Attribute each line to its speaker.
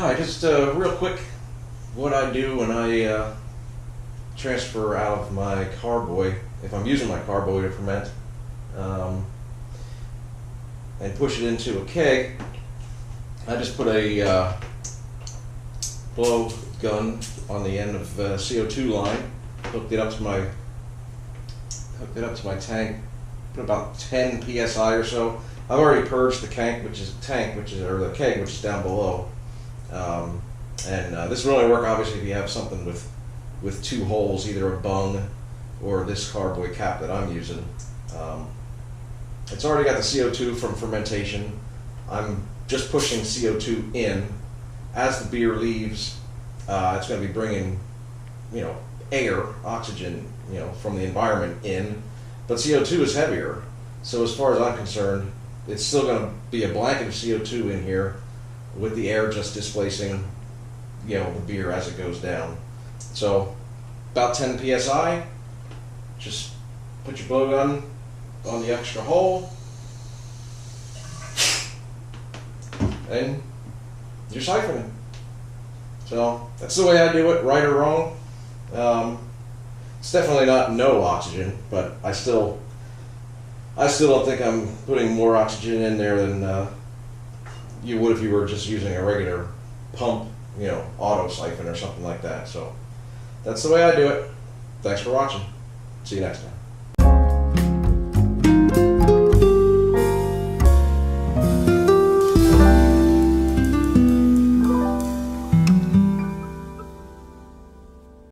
Speaker 1: Hi, just real quick, what I do when I transfer out of my Carboy, if I'm using my Carboy to ferment, and push it into a keg, I just put a blow gun on the end of the CO2 line, hooked it up to my tank, put about 10 psi or so. I've already purged the keg, which is the keg, which is down below. This will only work obviously if you have something with two holes, either a bung or this Carboy cap that I'm using. It's already got the CO2 from fermentation. I'm just pushing CO2 in. As the beer leaves, it's going to be bringing, air, oxygen, from the environment in. But CO2 is heavier, so as far as I'm concerned, it's still going to be a blanket of CO2 in here, with the air just displacing, the beer as it goes down. So, about 10 psi. Just put your blowgun on the extra hole, and you're siphoning. So that's the way I do it, right or wrong. It's definitely not no oxygen, but I still don't think I'm putting more oxygen in there than you would if you were just using a regular pump, auto siphon or something like that. So that's the way I do it. Thanks for watching. See you next time.